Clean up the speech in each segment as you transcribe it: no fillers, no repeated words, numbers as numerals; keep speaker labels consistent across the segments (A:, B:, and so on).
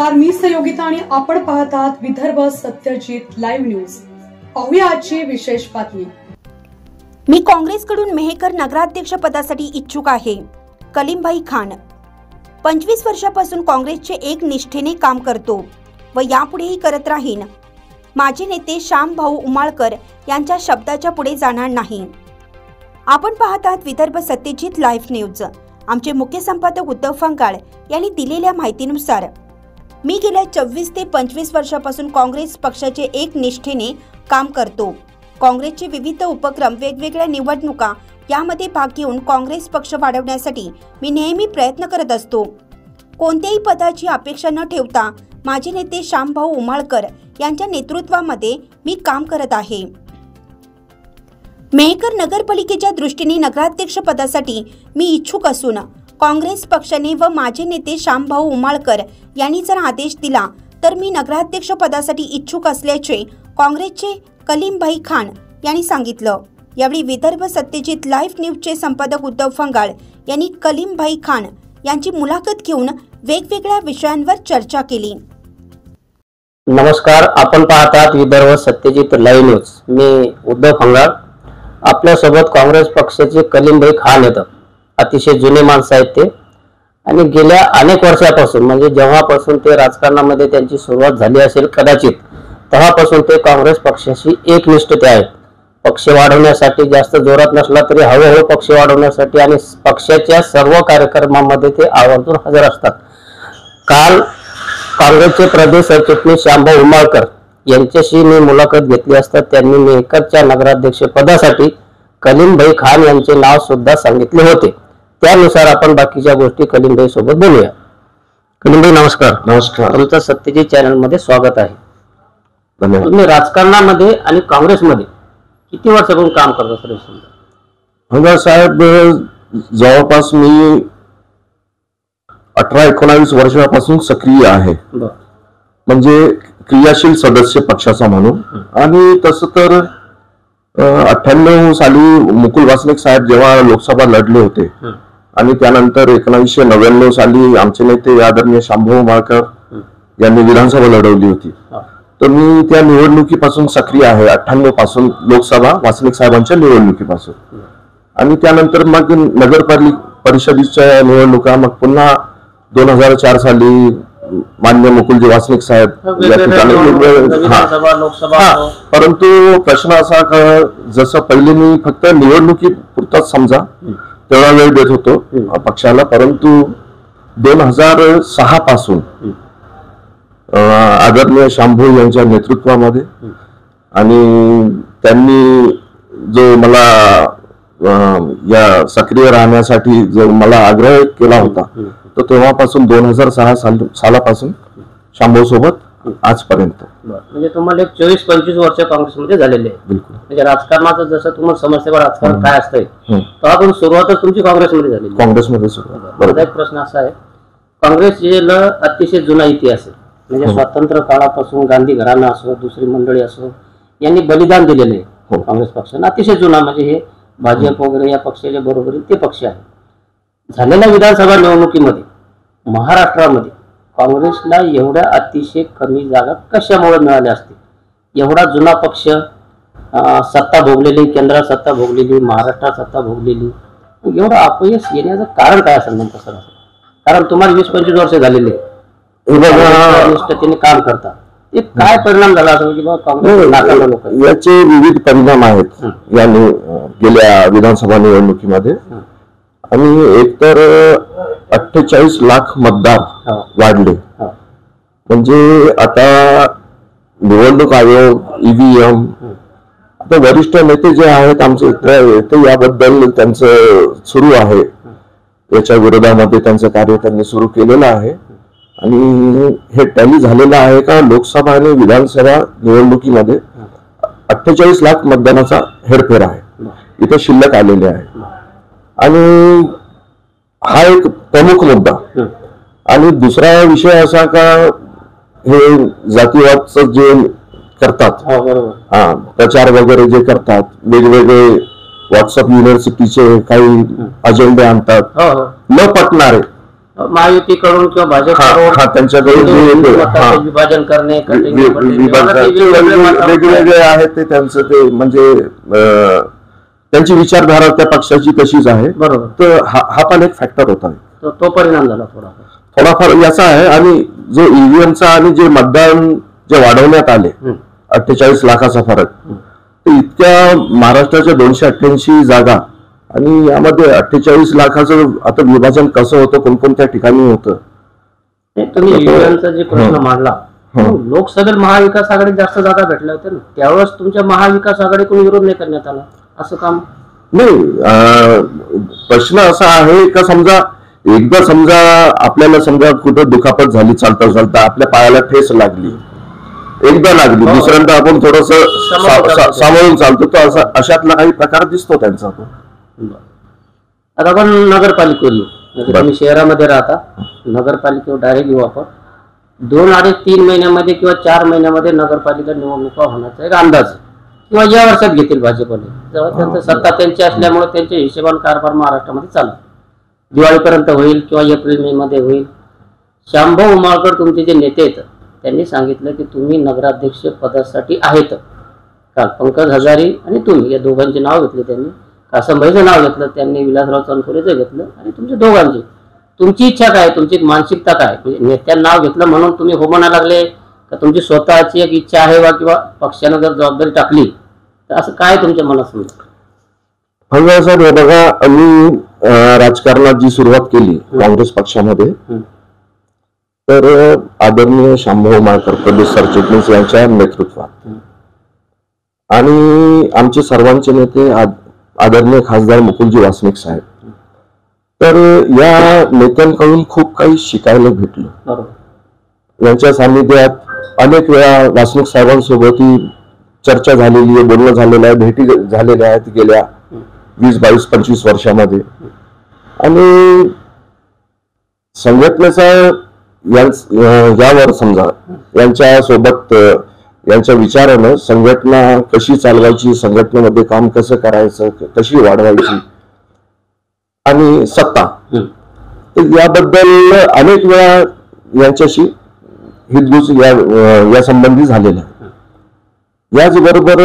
A: नमस्कार, मी सहयोगिता आणि आपण पाहत आहात विदर्भ सत्यजित लाईव्ह न्यूज। पाहूया आजची विशेष बातमी।
B: मी काँग्रेसकडून मेहकर नगराध्यक्ष पदासाठी इच्छुक आहे। कलीमभाई खान 25 वर्षापासून काँग्रेसचे एक निष्ठेने काम करतो व यापुढेही करत राहीन। माझे नेते श्याम भाऊ उमाळकर यांच्या शब्दाच्या पुढे जाणार नाही। आपण पाहत आहात विदर्भ सत्यजित लाईव्ह न्यूज। आमचे मुख्य संपादक उद्धव फंगाळ यांनी दिलेल्या माहितीनुसार मी गेल्या 24 ते 25 वर्षापासून काँग्रेस पक्षाचे एक निष्ठेने काम करतो। काँग्रेसचे विविध उपक्रम, वेगवेगळ्या निवडणुका यामध्ये भाग घेऊन काँग्रेस पक्ष वाढवण्यासाठी मी नेहमी प्रयत्न करत असतो। कोणत्याही पदाची अपेक्षा न ठेवता माझे नेते श्यामभाऊ उमाळकर यांच्या नेतृत्वामध्ये मी काम करत आहे। मेहकर नगरपालिकेच्या दृष्टीने नगराध्यक्ष पदासाठी मी इच्छुक असून काँग्रेस पक्षाने व माझे नेते श्यामभाऊ उमाळकर यांनी जर आदेश दिला तर मी नगराध्यक्ष पदासाठी इच्छुक असल्याचे काँग्रेसचे कलीमभाई खान यांनी सांगितलं। यावेळी विदर्भ सत्यजित लाईव्ह न्यूजचे संपादक उद्धव फंगाळ यांनी कलीमभाई खान यांची मुलाखत घेऊन वेगवेगळ्या विषयांवर चर्चा केली।
C: नमस्कार, आपण पाहत आहात विदर्भ सत्यजित लाईव्ह न्यूज। मी उद्धव फंगाळ। आपल्या सोबत काँग्रेस पक्षाचे कलीमभाई खान आहेत। अतिशय जुने माणसं आहेत ते आणि गेल्या अनेक वर्षापासून म्हणजे जेव्हापासून ते राजकारणामध्ये त्यांची सुरुवात झाली असेल कदाचित तेव्हापासून ते काँग्रेस पक्षाशी एकनिष्ठते आहेत। पक्ष वाढवण्यासाठी जास्त जोरात नसला तरी हळूहळू पक्ष वाढवण्यासाठी आणि पक्षाच्या सर्व कार्यक्रमांमध्ये ते आवर्जून हजर असतात। काल काँग्रेसचे प्रदेश सरचिटणीस श्यामभाऊ उमाळकर यांच्याशी मी मुलाखत घेतली असता त्यांनी मेहकरच्या नगराध्यक्ष पदासाठी कलीमभाई खान यांचे नाव सुद्धा सांगितले होते। त्यानुसार आपण बाकीच्या गोष्टी कलीमभाई सोबत बोलूया। कलीमभाई नमस्कार।
D: नमस्कार।
C: तुमचं सत्यजित चॅनल मध्ये स्वागत आहे।
D: धन्यवाद।
C: तुम्ही राजकारणामध्ये आणि काँग्रेसमध्ये किती वर्षापासून काम करता सर?
D: फंगाळ साहेब, जवळपास मी 18-19 वर्षापासून सक्रिय आहे, म्हणजे क्रियाशील सदस्य पक्षाचा म्हणून। आणि तसं तर 98 साली मुकुल वासनिक साहेब जेव्हा लोकसभा लढले होते आणि त्यानंतर 1999 साली आमचे नेते आदरणीय श्यामभाऊ उमाळकर यांनी विधानसभा लढवली होती, तर मी त्या निवडणुकीपासून सक्रिय आहे। 98 पासून लोकसभा वासनिक साहेबांच्या निवडणुकीपासून आणि त्यानंतर मग नगरपालिका परिषदेच्या निवडणुका, मग पुन्हा 2004 साली मान्य मुकुलजी वासनिक साहेब या ठिकाणी। परंतु प्रश्न असा का जसं पहिले मी फक्त निवडणुकीपुरताच समजा तेवढा वेळ देत होतो पक्षाला, परंतु 2006 पासून आदरणीय श्यामभाऊ यांच्या नेतृत्वामध्ये आणि त्यांनी जो मला या सक्रिय राहण्यासाठी जो मला आग्रह केला होता तो तेव्हापासून 2006 सालापासून श्यामभाऊ सोबत आजपर्यंत।
C: म्हणजे तुम्हाला एक 24-25 वर्ष काँग्रेसमध्ये झालेले आहे।
D: बिलकुल।
C: म्हणजे राजकारणाचं जसं तुम्हाला समजते राजकारण काय असतंय तेव्हा सुरुवातच तुमची काँग्रेसमध्ये झाली।
D: काँग्रेसमध्ये सुरुवात।
C: माझा एक प्रश्न असा आहे, काँग्रेसला अतिशय जुना इतिहास आहे, म्हणजे स्वातंत्र्य काळापासून गांधी घराणा असो, दुसरी मंडळी असो, यांनी बलिदान दिलेले आहे काँग्रेस पक्षाने। अतिशय जुना म्हणजे हे भाजप वगैरे या पक्षाच्या बरोबरीने ते पक्ष आहे। झालेल्या विधानसभा निवडणुकीमध्ये महाराष्ट्रामध्ये काँग्रेसला एवढ्या अतिशय कमी जागा कशामुळे मिळाल्या असतील? एवढा जुना पक्ष, सत्ता भोगलेली, केंद्रात सत्ता भोगलेली, महाराष्ट्रात सत्ता भोगलेली, एवढं अपयश येण्याचं कारण काय असेल नेमकं सर? कारण तुम्हाला 20-25 वर्ष झालेले निष्ठतेने काम करता, ते काय परिणाम झाला असेल की बाबा काँग्रेस नाकारलं लोक?
D: याचे विविध परिणाम आहेत या गेल्या विधानसभा निवडणुकीमध्ये। आणि एकतर 48 लाख मतदार वाढले, म्हणजे आता निवडणूक आयोग, ईव्हीएम, आता वरिष्ठ नेते जे आहेत आमचे ते याबद्दल त्यांचं सुरू आहे, याच्या विरोधामध्ये त्यांचं कार्य त्यांनी सुरू केलेलं आहे। आणि हे टॅली झालेलं आहे का लोकसभा आणि विधानसभा निवडणुकीमध्ये 48 लाख मतदानाचा हेरफेर आहे, इथे शिल्लक आलेले आहे। आणि हा एक प्रमुख मुद्दा। आणि दुसरा विषय असा का हे जातीवादचं जे करतात, प्रचार वगैरे जे करतात, वेगवेगळे व्हॉट्सअप युनिव्हर्सिटीचे काही अजेंडे आणतात, न पटणारे
C: महायुतीकडून किंवा भाजपकडून
D: त्यांच्याकडून
C: विभाजन करणे
D: वेगवेगळे आहेत ते त्यांचं ते म्हणजे त्यांची विचारधारा त्या पक्षाची तशीच आहे.
C: बरोबर.
D: तर हा पण एक फॅक्टर होता.
C: तो परिणाम झाला
D: थोडाफार याचा आहे. आणि जो ईव्हीएमचा आणि जे मतदान जे वाढवण्यात आले 48 लाखाचा फरक, इतक्या महाराष्ट्राच्या 288 जागा आणि यामध्ये 48 लाखाचं आता विभाजन कसं होतं, कोणकोणत्या ठिकाणी होतं.
C: तुम्ही ईव्हीएमचा जे प्रश्न मांडला, लोकसभेत महाविकास आघाडीत जास्त जागा भेटल्या होत्या ना, त्यावेळेस तुमच्या महाविकास आघाडीकडून विरोध नाही करण्यात आला असं काम
D: नाही. प्रश्न असा आहे का समजा समजा आपल्याला समजा कुठं दुखापत झाली चालता चालता आपल्या पायाला ठेस लागली, एकदा लागली, दुसऱ्यांदा आपण थोडस सांभाळून चालतो, तर असा अशातला काही प्रकार दिसतो त्यांचा. तो
C: आता आपण नगरपालिकेवर येऊ. तुम्ही शहरामध्ये राहता, नगरपालिकेवर डायरेक्ट येऊ आपण. 2, 2.5, 3 महिन्यामध्ये किंवा 4 महिन्यामध्ये नगरपालिका निवडणुका होण्याचा एक अंदाज किंवा या वर्षात घेतील भाजपने. जेव्हा त्यांचं सत्ता त्यांची असल्यामुळे त्यांच्या हिशोबाने कारभार महाराष्ट्रामध्ये चालू दिवाळीपर्यंत होईल किंवा एप्रिल मे मध्ये होईल. शांभाऊ उमाळकर तुमचे जे नेते आहेत त्यांनी सांगितलं की तुम्ही नगराध्यक्ष पदासाठी आहेत. काल पंकज हजारी आणि तुम्ही या दोघांचे नाव घेतले, त्यांनी कासमभाईचं नाव घेतलं, त्यांनी विलासराव चनखोरेचं घेतलं आणि तुमच्या दोघांची तुमची इच्छा काय, तुमची मानसिकता काय, म्हणजे नेत्यांना नाव घेतलं म्हणून तुम्ही हो म्हणा लागले का तुमची स्वतःची एक इच्छा आहे वा किंवा पक्षानं जर जबाबदारी टाकली तर असं काय तुमच्या मनात समजतं?
D: साहेब बघा, आम्ही राजकारणात जी सुरुवात केली काँग्रेस पक्षामध्ये, तर आदरणीय शांभाऊ उमाळकर प्रदेश सरचिटणीस यांच्या नेतृत्वात आणि आमचे सर्वांचे नेते आदरणीय खासदार मुकुलजी वासनिक साहेब, तर या नेत्यांकडून खूप काही शिकायला भेटलं. यांच्या सान्निध्यात अनेक वेळा वासनिक साहेबांसोबतही चर्चा झालेली आहे, बोलणं झालेलं आहे, भेटी झालेल्या आहेत गेल्या 20, 22, 25 वर्षामध्ये. आणि संघटनेचा यावर समजा यांच्या सोबत यांच्या विचारानं संघटना कशी चालवायची, संघटनेमध्ये काम कसं करायचं, कशी वाढवायची आणि सत्ता, याबद्दल अनेक वेळा यांच्याशी हितगुज या संबंधी झालेला आहे. याचबरोबर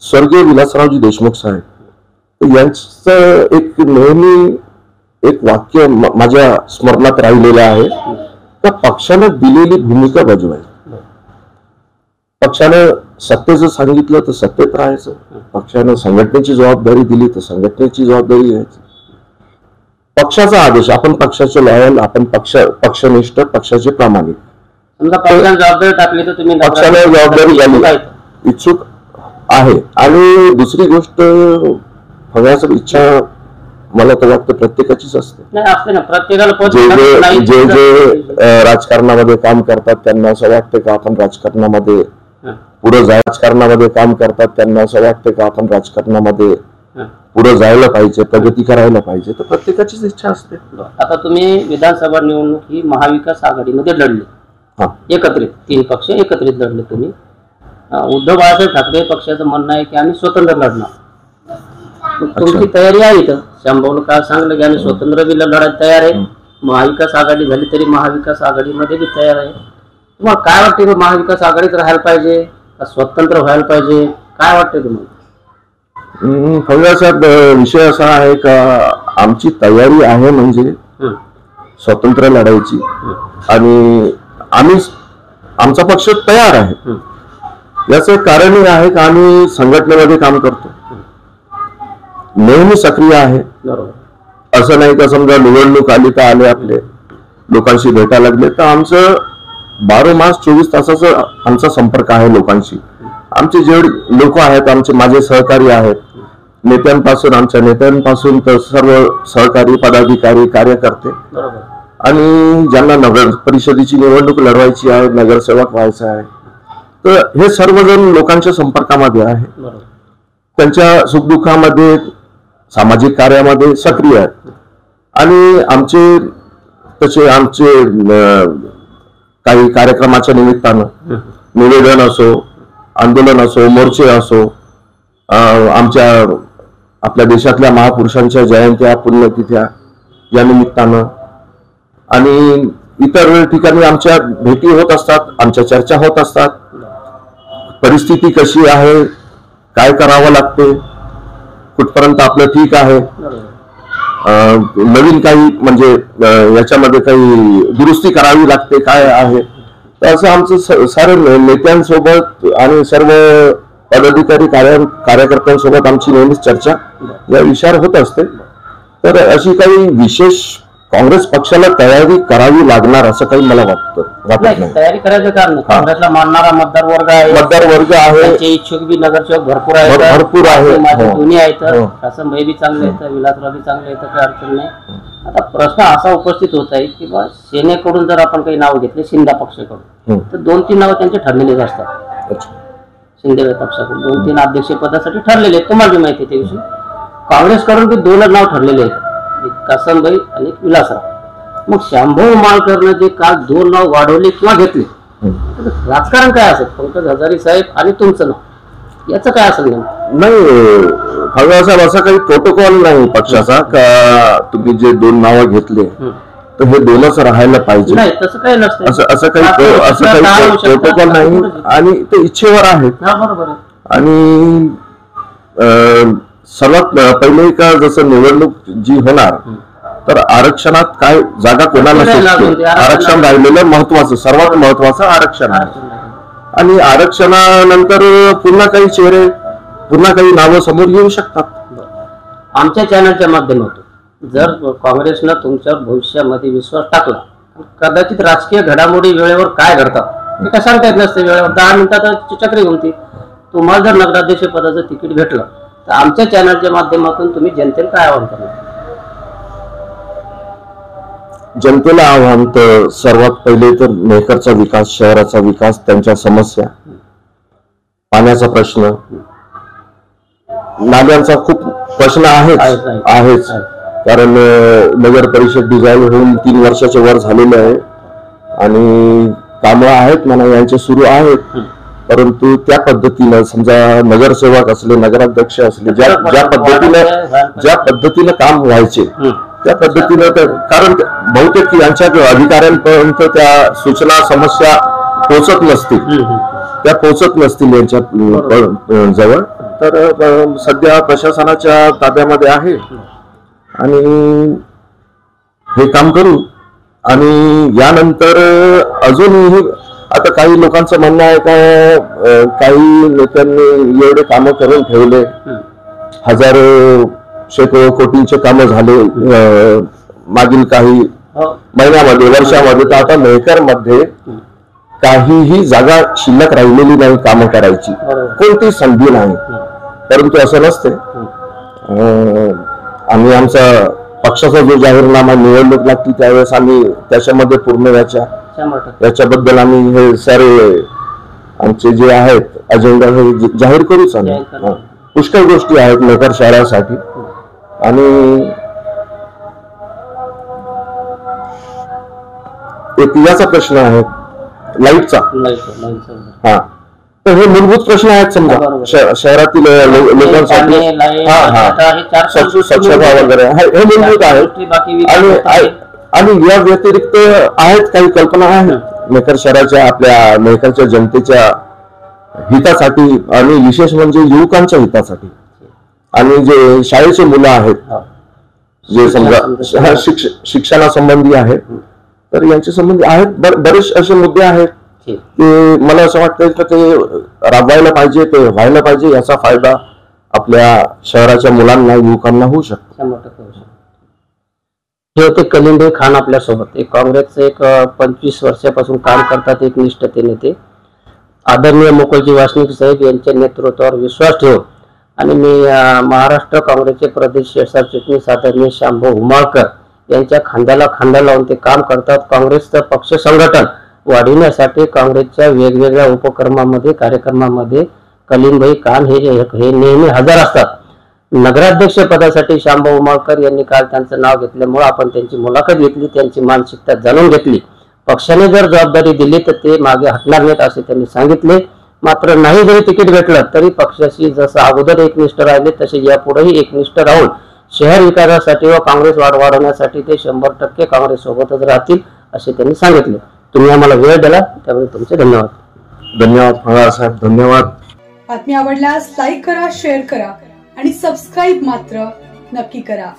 D: स्वर्गीय विलासरावजी देशमुख साहेब यांचं एक नेहमी एक वाक्य माझ्या स्मरणात राहिलेलं आहे का पक्षानं दिलेली भूमिका बजवायची. पक्षानं सत्तेचं सांगितलं तर सत्तेत राहायचं, पक्षानं संघटनेची जबाबदारी दिली तर संघटनेची जबाबदारी घ्यायची. पक्षाचा आदेश, आपण पक्षाचे लॉयल, आपण पक्षनिष्ठ, पक्षाचे प्रामाणिक.
C: जबाबदारी टाकली तर तुम्ही
D: पक्षाला जबाबदारी घ्यायला इच्छुक आहे. आणि दुसरी गोष्ट फळ्याची इच्छा मला तर वाटतं प्रत्येकाचीच असते. जे राजकारणामध्ये काम करतात त्यांना असं वाटतं का आपण राजकारणामध्ये राजकारणामध्ये काम करतात त्यांना असं वाटतं का आपण राजकारणामध्ये पुढे जायला पाहिजे, प्रगती करायला पाहिजे, तर प्रत्येकाचीच इच्छा असते.
C: आता तुम्ही विधानसभा निवडणूक ही महाविकास आघाडीमध्ये लढले, एकत्रित 3 पक्ष एकत्रित लढले तुम्ही. उद्धव बाळासाहेब ठाकरे पक्षाचं म्हणणं आहे की आम्ही स्वतंत्र लढणार. तुमची तयारी आहे इथं? शांभाऊनं काल सांगलं की आम्ही स्वतंत्र बी लढायला तयार आहे, महाविकास आघाडी झाली तरी महाविकास आघाडीमध्ये बी तयार आहे. तुम्हाला काय वाटते, महाविकास आघाडीत राहायला पाहिजे का स्वतंत्र व्हायला पाहिजे, काय वाटते तुम्हाला?
D: साहेब, विषय असा आहे का आमची तयारी आहे म्हणजे स्वतंत्र लढायची आणि आमचा पक्ष तयार आहे. याचं कारण आहे का आम्ही संघटनेमध्ये काम करतो, नेहमी सक्रिय आहे. असं नाही का समजा निवडणूक आली तर आले, आपले लोकांशी भेटायला लागले तर आमचं 12 मास 24 तासाचा आमचा संपर्क आहे लोकांशी. आमचे जेवढे लोक आहेत, माझे सहकारी आहेत, नेत्यांपासून आमच्या नेत्यांपासून तर सर्व सहकारी, पदाधिकारी, कार्यकर्ते आणि ज्यांना नगर परिषदेची निवडणूक लढवायची आहे, नगरसेवक व्हायचा आहे, तर हे सर्वजण लोकांच्या संपर्कामध्ये आहे. त्यांच्या सुखदुःखामध्ये, सामाजिक कार्यामध्ये सक्रिय आहेत. आणि आमचे काही कार्यक्रमाच्या निमित्तानं निवेदन असो, आंदोलन असो, मोर्चे असो, आपल्या देशातल्या महापुरुषांच्या जयंत्या, पुण्यतिथ्या या निमित्तानं आणि इतर ठिकाणी आमच्या भेटी होत असतात, आमच्या चर्चा होत असतात. परिस्थिती कशी आहे, काय करावं लागते, कुठपर्यंत आपलं ठीक आहे, नवीन काही म्हणजे याच्यामध्ये काही दुरुस्ती करावी लागते काय आहे, तर असं आमचं सर्व नेत्यांसोबत आणि सर्व पदाधिकारी कार्यकर्त्यांसोबत आमची नेहमीच चर्चा या विषयावर होत असते. तर अशी काही विशेष काँग्रेस पक्षाला तयारी करावी लागणार असं काही मला वाटत नाही.
C: तयारी करायचं कारण काँग्रेसला मानणारा मतदार वर्ग आहे, इच्छुक बी नगरसेवक भरपूर आहे, दोन्ही आहेत, असं बी चांगले आहेत, विलासराव बी चांगले आहेत, काही अडचण नाही. आता प्रश्न असा उपस्थित होत आहे की बा सेनेकडून जर आपण काही नाव घेतले, शिंदे पक्षाकडून, तर 2-3 नावं त्यांचे ठरलेलेच असतात. शिंदे पक्षाकडून 2-3 अध्यक्षपदासाठी ठरलेले आहेत, तुम्हाला माहिती आहे त्याविषयी. काँग्रेसकडून बी 2 नाव ठरलेले आहेत, कासमभाई आणि विलासराव. मग शांभव उमाळकरनं जे काल 2 नाव वाढवले किंवा घेतले, राजकारण काय असेल? पंकज हजारे साहेब आणि तुमचं नाव, याचं काय असेल?
D: नाही साहेब, असा काही प्रोटोकॉल नाही पक्षाचा का तुम्ही जे 2 नावं घेतले तर हे 2च राहायला पाहिजे,
C: नाही तसं काही नसतं.
D: असं काही प्रोटोकॉल नाही आणि ते इच्छेवर आहे.
C: बरोबर आहे. आणि
D: सर्वात पहिले का जसं निवडणूक जी होणार तर आरक्षणात काय जागा कोणाला शोधते, आरक्षण राहिलेलं महत्वाचं, सर्वात महत्वाचं आरक्षण आहे. आणि आरक्षणानंतर पुन्हा काही चेहरे, पुन्हा काही नावं समोर येऊ शकतात.
C: आमच्या चॅनलच्या माध्यमातून जर काँग्रेसनं तुमच्यावर भविष्यामध्ये विश्वास टाकला, कदाचित राजकीय घडामोडी वेळेवर काय घडतात ते काय सांगता येत नसते. वेळेवर 10 मिनिटात चक्री घुमते. तुम्हाला जर नगराध्यक्ष पदाचं तिकीट भेटलं तर आमच्या चॅनलच्या माध्यमातून तुम्ही जनतेला काय आवाहन करणार?
D: जनतेला आव्हान तर सर्वात पहिले तर मेहकरचा विकास, शहराचा विकास, त्यांच्या समस्या, पाण्याचा प्रश्न, नाल्यांचा खूप प्रश्न आहेच. कारण नगर परिषद डिझाईन होऊन 3 वर्षाच्या वर झालेले आहे आणि कामं आहेत म्हणा यांचे सुरू आहेत, परंतु त्या पद्धतीनं समजा नगरसेवक असले, नगराध्यक्ष असले, ज्या पद्धतीनं काम व्हायचे त्या पद्धतीनं, कारण बहुतेक यांच्या अधिकाऱ्यांपर्यंत त्या सूचना समस्या पोहोचत नसतील यांच्या जवळ. तर सध्या प्रशासनाच्या ताब्यामध्ये आहे आणि हे काम करू. आणि यानंतर अजूनही आता काही लोकांचं म्हणणं आहे का काही नेत्यांनी एवढे कामं करून ठेवले, हजारो शेकडो कोटींचे कामं झाले मागील काही महिन्यामध्ये, वर्षामध्ये. तर आता मेहकर मध्ये काहीही जागा शिल्लक राहिलेली नाही कामं करायची, कोणती संधी नाही. परंतु असं नसते. आम्ही आमचा पक्षाचा जो जाहीरनामा निवडणूक लागली त्यावेळेस आम्ही त्याच्यामध्ये पूर्ण याच्याबद्दल आम्ही हे सारे आमचे जे आहेत अजेंडा हे जाहीर करूच. आम्ही पुष्कळ गोष्टी आहेत मेहकर शहरासाठी. आणि एक याचा प्रश्न आहे लाईटचा. हा, तर हे मूलभूत प्रश्न आहेत समजा शहरातील लोकांसाठी. स्वच्छता वगैरे हे मूलभूत आहेत. आणि या व्यतिरिक्त आहेत काही कल्पना आहेत मेहकर शहराच्या, आपल्या मेहकरच्या जनतेच्या हितासाठी आणि विशेष म्हणजे युवकांच्या हितासाठी. आणि जे शाळेचे मुलं आहेत, जे समजा शिक्षणासंबंधी आहेत, तर यांच्या संबंधी आहेत बरेच असे मुद्दे आहेत ते मला असं वाटतं की ते राबवायला पाहिजे, ते व्हायला पाहिजे. याचा फायदा आपल्या शहराच्या मुलांना, युवकांना होऊ शकतो.
C: हे होते कलिमभाई खान आपल्यासोबत. एक काँग्रेसचे 25 वर्षापासून काम करतात, एक निष्ठते नेते. आदरणीय मुकुलजी वासनिक साहेब यांच्या नेतृत्वावर विश्वास ठेवून आणि मी महाराष्ट्र काँग्रेसचे प्रदेश सरचिटणीस आदरणीय शांभव उमाळकर यांच्या खांद्याला खांदा लावून ते काम करतात. काँग्रेसचं पक्ष संघटन वाढविण्यासाठी काँग्रेसच्या वेगवेगळ्या उपक्रमामध्ये, कार्यक्रमामध्ये कलिमभाई खान हे नेहमी हजर असतात. नगराध्यक्ष पदासाठी शांभव उमाळकर यांनी काल त्यांचं नाव घेतल्यामुळे आपण त्यांची मुलाखत घेतली, त्यांची मानसिकता जाणून घेतली. पक्षाने जर जबाबदारी दिली तर ते मागे हटणार नाहीत असे त्यांनी सांगितले. मात्र नाही जरी तिकीट भेटलं तरी पक्षाशी जसं अगोदर एकनिष्ठ राहिले तसे यापुढेही एकनिष्ठ राहून शहर विकासासाठी व काँग्रेस वाढवण्यासाठी ते 100% काँग्रेस सोबतच राहतील असे त्यांनी सांगितले. तुम्ही आम्हाला वेळ दिला त्यामुळे तुमचे धन्यवाद.
D: धन्यवाद फंगाळ साहेब, धन्यवाद.
A: बातमी आवडल्यास लाईक करा, शेअर करा आणि सबस्क्राईब मात्र नक्की करा.